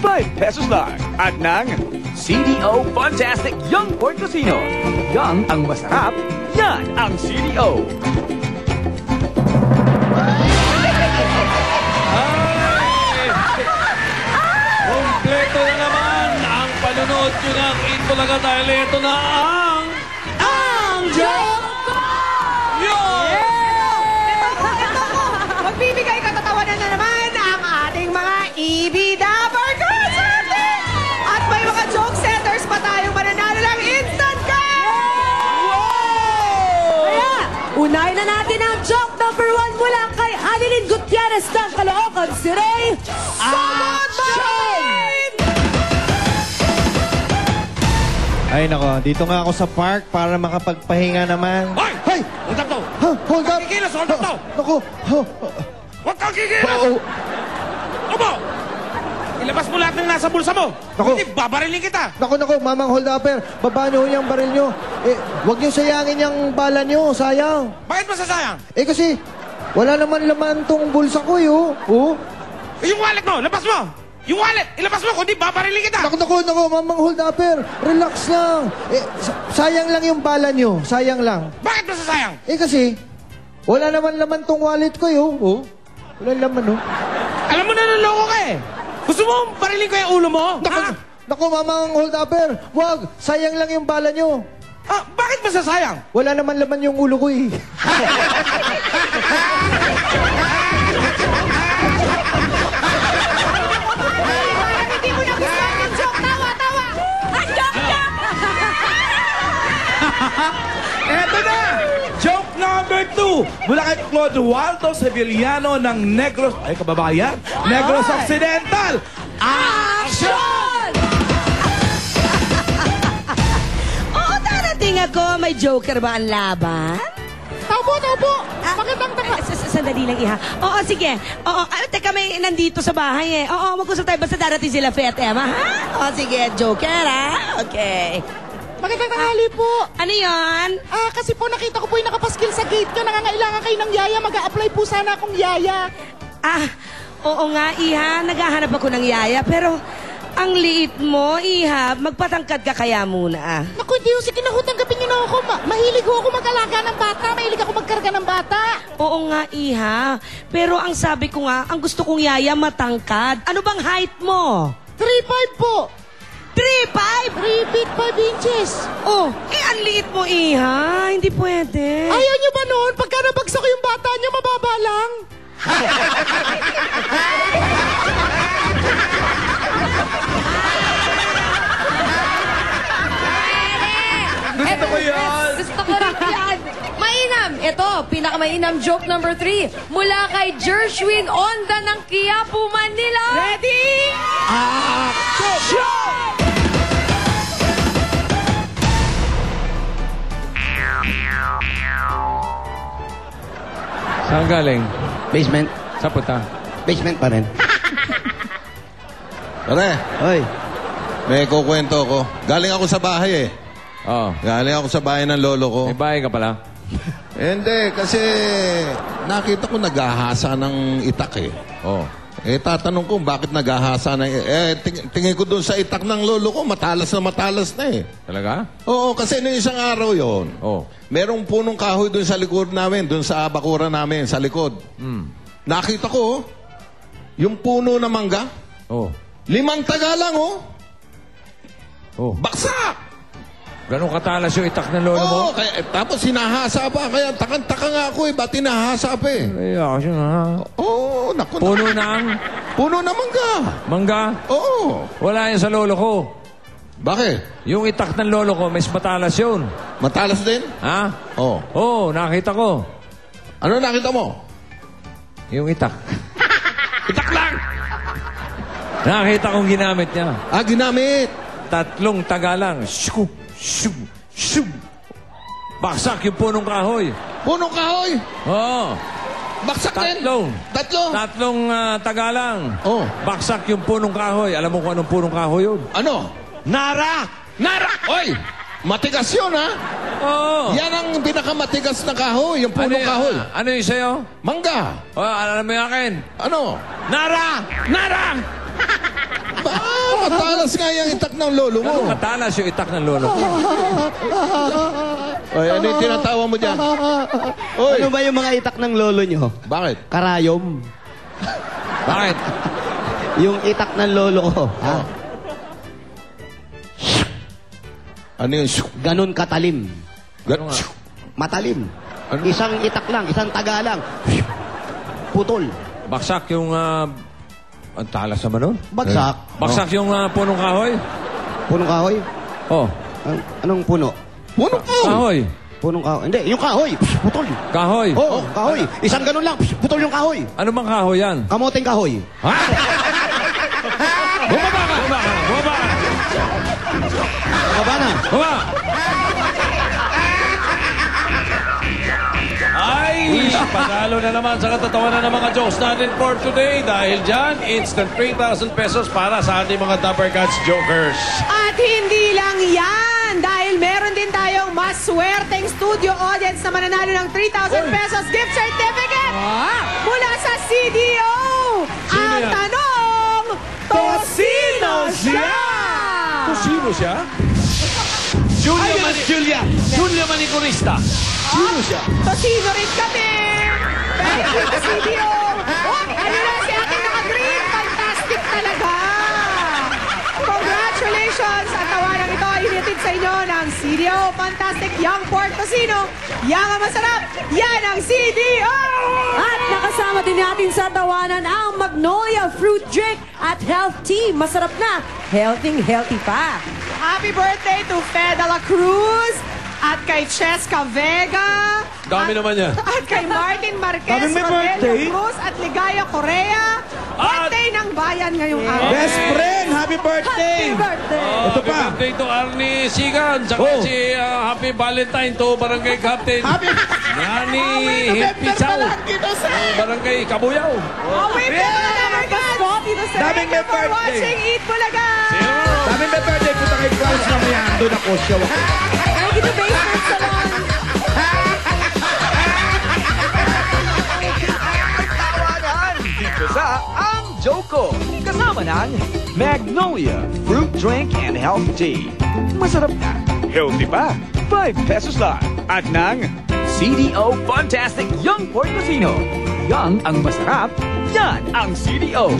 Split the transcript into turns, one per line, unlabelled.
5 pesos lang. At ng CDO Fantastic Young Pork Casino. Young ang masarap, yan ang CDO.
Kompleto na naman ang panonood nyo ng Itbulaga dahil ito na ang
Joke!
Yun!
Magbibigay katatawanan na naman ang ating mga ibida burgers! At may mga joke setters pa tayong mananalo ng instant cash! Kaya, unahin na natin ang joke number 1 mula kay Annalyn Gutierrez ng Caloocan City. Action!
Ay nako, dito nga ako sa park para makapagpahinga naman.
Hoy!
Hay!
Hold up to!
Hold up!
Kikilos, hold up to!
Naku!
Huwag kang kikilos! Opo! Ilabas mo lahat ng nasa bulsa mo!
Naku.
Hindi, babarilin kita!
Naku, mamang hold upper. Baba niyo yung baril niyo. Huwag niyo sayangin yung bala niyo. Sayang.
Bakit masasayang?
Kasi, wala naman laman tong bulsa ko, Oh.
Yung wallet mo, labas mo! Yung wallet, ilabas mo, kundi babarilin kita!
Naku, mamang hold upper. Relax lang. Sayang lang yung bala niyo. Sayang lang.
Bakit masasayang?
Kasi, wala naman laman tong wallet ko, Oh. Wala laman,
Alam mo na naloko ka eh! Gusto mo barilin ko yung ulo mo?
Naku, mamang hold upper. Wag, sayang lang yung bala niyo.
Bakit masasayang?
Wala naman laman yung ulo ko,
Hindi mo na gusto ang joke! Tawa!
Eto na! Joke number 2 mula kay Claude Waldo Sevillano ng Negros... Ay, kababayan? Negros Occidental!
Action! Oo, darating ako. May joker ba ang laban? Taupo! Magandang sandali lang, Iha. Oo, sige. Oo, teka, may nandito sa bahay Oo, mag-usap tayo basta darating sila Fe at Emma, ha? Oo, sige, joker, ha? Okay.
Magandang tanghali po.
Ano yan?
Kasi po nakita ko po yung nakapaskil sa gate nyo. Nangangailangan kayo ng yaya. Mag-a-apply po sana akong yaya.
Oo nga, Iha. Naghahanap ako ng yaya. Pero, ang liit mo, Iha. Magpatangkad ka kaya muna,
Naku, hindi yung sige na ho. Tanggapin nyo na ako. Mahilig ho ako mag-alaga ng bata. Mahilig ako magkarga ng bata.
Oo nga, Iha. Pero ang sabi ko nga, ang gusto kong yaya matangkad. Ano bang height mo?
3'5" po.
3'5"?
3 feet 5 inches.
Oh, ang liit mo, Iha. Hindi pwede.
Ayaw nyo ba noon? Pagka nabagsak yung bata nyo, mababa lang.
Gusto ko yan!
Gusto ko rin yan. Mainam. Ito, pinakamainam joke number 3. Mula kay Jershwin Onda ng Quiapo, Manila.
Ready?
Action!
Saan galing?
Basement.
Saan punta?
Basement pa rin.
Pare,
Hoy.
may kukwento ko. Galing ako sa bahay
Oo.
Galing ako sa bahay ng lolo ko.
May bahay ka pala?
Hindi, kasi nakita ko naghahasa ng itak
Oo.
tatanong ko bakit naghahasa ng... tingin ko doon sa itak ng lolo ko, matalas na
Talaga?
Oo, kasi noong isang araw yon.
Oo.
Merong punong kahoy doon sa likod namin, doon sa bakuran namin, sa likod. Nakita ko, yung puno na mangga,
Oo.
5 taga lang,
Oo.
Baksak!
Ganun katalas yung itak ng lolo mo?
Oo, tapos sinahasa pa. Kaya takang-taka nga ako ba't tinahasa pa
Ay, action ha.
Oo, naku.
Puno ng
Puno na mangga.
mangga?
Oo.
Wala yan sa lolo ko.
Bakit?
Yung itak ng lolo ko, mas matalas yun.
Matalas din?
Ha?
Oo.
Oo, nakita ko.
Ano nakita mo?
Yung itak.
Itak lang!
Nakita kong ginamit niya.
Ginamit.
3 taga lang. Shoo, shoo, shoo. Baksak yung punong kahoy.
Punong kahoy.
Oo.
Baksak din.
3.
Tatlo.
3 taga lang.
Oo.
Baksak yung punong kahoy. Alam mo kung anong punong kahoy yun?
Ano? Nara! Nara! Oy! Matigas yun, ha?
Oo.
Yan ang pinakamatigas na kahoy, yung punong kahoy.
Ano yung sa'yo?
Mangga.
Alam mo yung akin?
Ano?
Nara! Nara!
Ba? Matalas nga yung itak ng lolo mo.
Ano katalas yung itak ng lolo ko?
Oy, ano yung tinatawa mo dyan? Oy,
Ano ba yung mga itak ng lolo nyo?
bakit?
Karayom.
Bakit?
Yung itak ng lolo ko. Ha?
Ano yung...
Ganon katalim.
Gan-
Matalim.
Ano?
Isang itak lang, isang taga lang. Putol.
Baksak yung... ang talas naman nun.
Bagsak.
Baksak yung punong kahoy.
Punong kahoy?
Oh,
Anong puno?
Puno ko!
kahoy.
Punong kahoy. Hindi, yung kahoy. Putol.
Kahoy.
Oo, kahoy. Isang ganon lang. Putol yung kahoy.
Ano bang kahoy yan?
Kamoteng kahoy.
Ha? Bumaba ka! Bumaba ka! Bumaba ka!
Baba na.
Bumaba! Ay! Panalo na naman sa katatawanan ng mga jokes natin for today. Dahil dyan, instant 3,000 pesos para sa ating mga Dapper Cats Jokers.
At hindi lang yan, dahil meron din tayong mas swerteng studio audience na mananalo ng 3,000 pesos gift certificate mula sa CDO. Ang
yan?
tanong, tosino siya!
Sino siya? Julia Manicurista.
Sino siya? Tosino rin kami! Thank you, CDO! Oh, ano na si ating naka-green? Fantastic talaga! Congratulations! At tawanan ito ay hinitid sa inyo ng CDO Fantastic Young Pork Tocino. Yang ang masarap, yan ang CDO!
At nakasama din natin sa tawanan ang Magnolia Fruit Drink at Health Tea. Masarap na, healthy pa.
Happy birthday to Fe de la Cruz at kay Cheska Vega.
Dami naman yan.
At kay Martin Marquez,
Daming may
Rogelio
birthday.
Cruz at Ligaya Correa. Birthday ng bayan ngayong araw.
Best friend, happy birthday!
Happy birthday!
Ito pa.
Happy birthday to Arnie Sigan. Tsaka
Oh.
si Happy Valentine to Barangay Captain.
Happy...
Nani Hippisaw. Barangay Kabuyaw.
Away po mga Dabarkans!
Daming
Thank you
may
for
birthday.
watching Eat Bulaga!
Daming may birthday, punta kay Klaus na may ando na ko siya.
Thank you to Basement Salon.
Dito sa Ang Joko. Kasama ng Magnolia Fruit Drink and Health Tea. Masarap na, healthy pa, 5 pesos lang. At ng CDO Fantastic Young Pork Tocino. Young ang masarap, yan ang CDO.